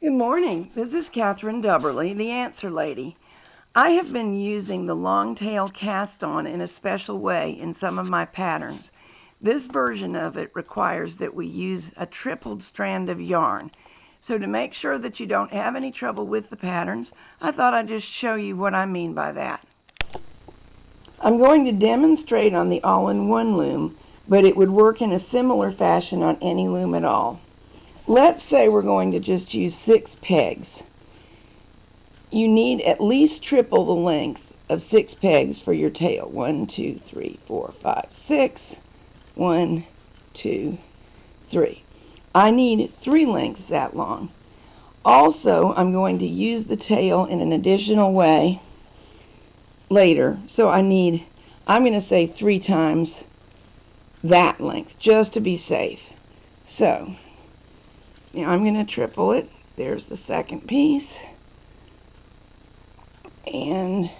Good morning. This is Catherine Dubberly, the Answer Lady. I have been using the long tail cast on in a special way in some of my patterns. This version of it requires that we use a tripled strand of yarn. So to make sure that you don't have any trouble with the patterns, I thought I'd just show you what I mean by that. I'm going to demonstrate on the all-in-one loom, but it would work in a similar fashion on any loom at all. Let's say we're going to just use 6 pegs. You need at least triple the length of 6 pegs for your tail. 1, 2, 3, 4, 5, 6. 1, 2, 3. I need 3 lengths that long. Also, I'm going to use the tail in an additional way later. So I'm going to say 3 times that length, just to be safe. So, now I'm going to triple it. There's the second piece. And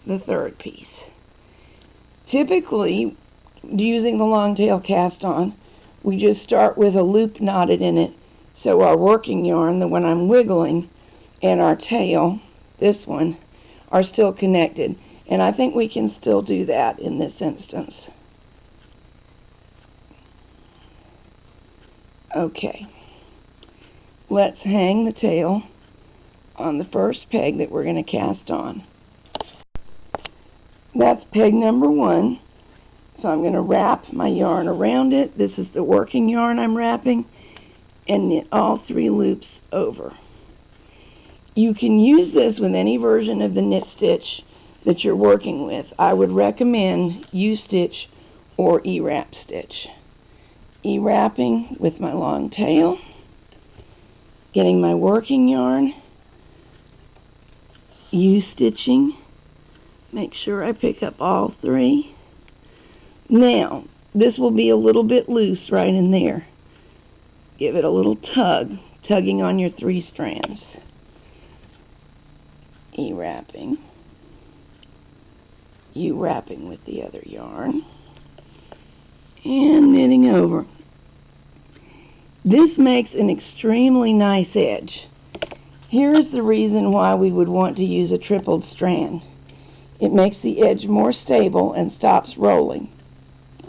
the third piece. Typically, using the long tail cast on, we just start with a loop knotted in it, so our working yarn, the one I'm wiggling, and our tail, this one, are still connected. And I think we can still do that in this instance. Okay. Let's hang the tail on the first peg that we're going to cast on. That's peg number 1. So I'm going to wrap my yarn around it. This is the working yarn I'm wrapping, and knit all 3 loops over. You can use this with any version of the knit stitch that you're working with. I would recommend U-stitch or E-wrap stitch. E-wrapping with my long tail, getting my working yarn, U-stitching, make sure I pick up all 3. Now, this will be a little bit loose right in there. Give it a little tug, tugging on your 3 strands. E-wrapping, U-wrapping with the other yarn, and knitting over. This makes an extremely nice edge. Here is the reason why we would want to use a tripled strand. It makes the edge more stable and stops rolling.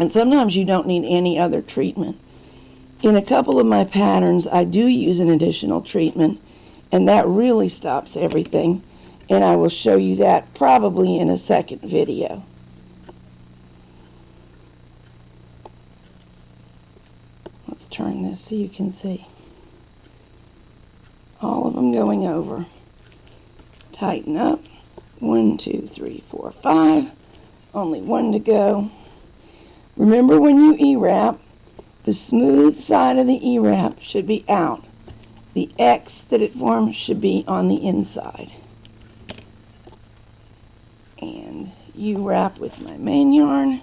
And sometimes you don't need any other treatment. In a couple of my patterns, I do use an additional treatment, and that really stops everything. And I will show you that probably in a second video. Let's turn this so you can see. All of them going over. Tighten up. 1, 2, 3, 4, 5. Only 1 to go. Remember, when you E-wrap, the smooth side of the E-wrap should be out. The X that it forms should be on the inside. And U-wrap with my main yarn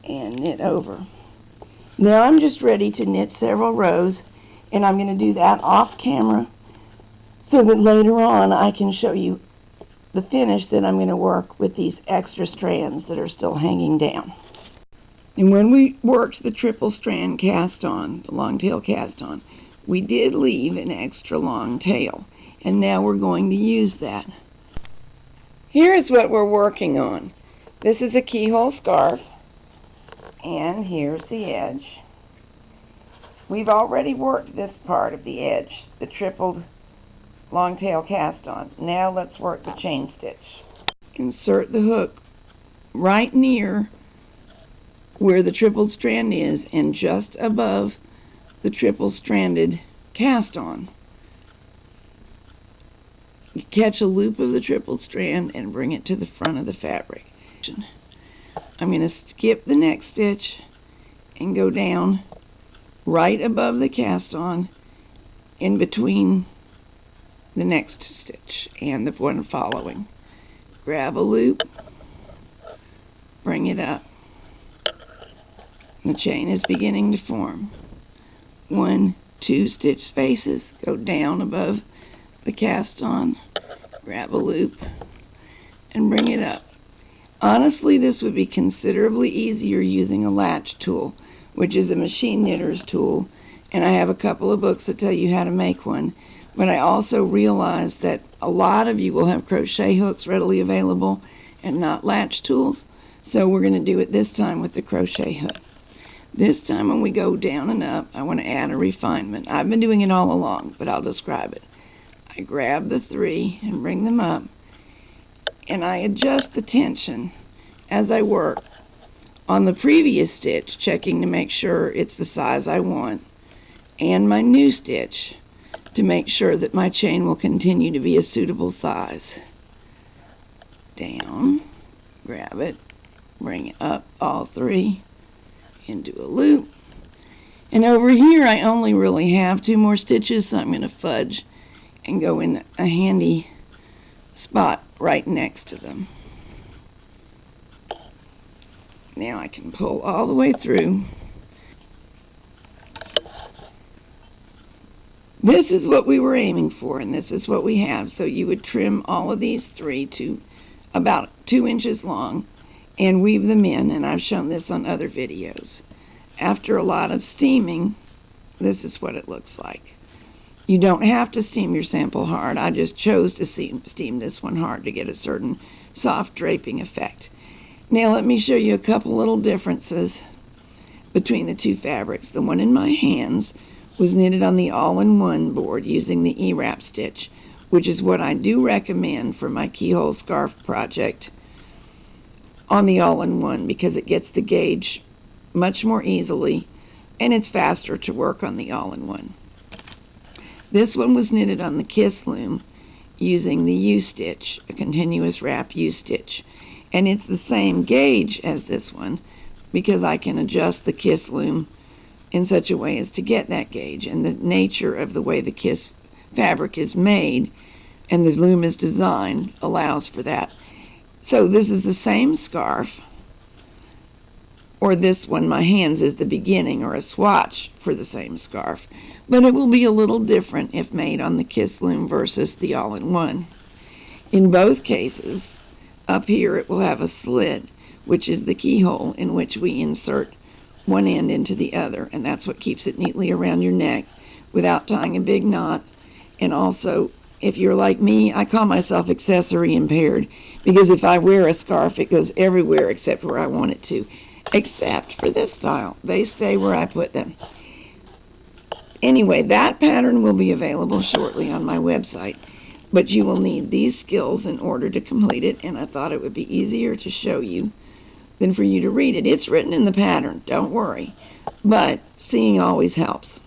and knit over. Now I'm just ready to knit several rows, and I'm going to do that off camera so that later on I can show you the finish that I'm going to work with these extra strands that are still hanging down. And when we worked the triple strand cast on, the long tail cast on, we did leave an extra long tail, and now we're going to use that. Here's what we're working on. This is a keyhole scarf, and here's the edge. We've already worked this part of the edge, the tripled long tail cast on. Now let's work the chain stitch. Insert the hook right near where the tripled strand is and just above the triple stranded cast on. Catch a loop of the tripled strand and bring it to the front of the fabric. I'm going to skip the next stitch and go down right above the cast on in between the next stitch and the one following. Grab a loop, bring it up. The chain is beginning to form. 1, 2 stitch spaces, go down above the cast on, grab a loop, and bring it up. Honestly, this would be considerably easier using a latch tool, which is a machine knitter's tool, and I have a couple of books that tell you how to make one. But I also realize that a lot of you will have crochet hooks readily available and not latch tools, so we're going to do it this time with the crochet hook. This time when we go down and up, I want to add a refinement. I've been doing it all along, but I'll describe it. I grab the 3 and bring them up, and I adjust the tension as I work on the previous stitch, checking to make sure it's the size I want, and my new stitch to make sure that my chain will continue to be a suitable size. Down, grab it, bring it up all 3 into a loop, and over here I only really have 2 more stitches, so I'm going to fudge and go in a handy spot right next to them. Now I can pull all the way through. This is what we were aiming for, and this is what we have. So you would trim all of these 3 to about 2 inches long and weave them in, and I've shown this on other videos. After a lot of steaming, this is what it looks like. You don't have to steam your sample hard. I just chose to steam this one hard to get a certain soft draping effect. Now let me show you a couple little differences between the 2 fabrics. The one in my hands was knitted on the all-in-one board using the E-wrap stitch, which is what I do recommend for my keyhole scarf project on the all-in-one, because it gets the gauge much more easily and it's faster to work on the all-in-one. This one was knitted on the Kiss loom using the U-stitch, a continuous wrap U-stitch, and it's the same gauge as this one because I can adjust the Kiss loom in such a way as to get that gauge, and the nature of the way the Kiss fabric is made and the loom is designed allows for that. So this is the same scarf, or this one, my hands, is the beginning or a swatch for the same scarf, but it will be a little different if made on the Kiss loom versus the all-in-one. In both cases, up here it will have a slit, which is the keyhole in which we insert one end into the other, and that's what keeps it neatly around your neck without tying a big knot. And also, if you're like me, I call myself accessory impaired, because if I wear a scarf, it goes everywhere except where I want it to, except for this style. They stay where I put them. Anyway, that pattern will be available shortly on my website, but you will need these skills in order to complete it, and I thought it would be easier to show you than for you to read it. It's written in the pattern, don't worry, but seeing always helps.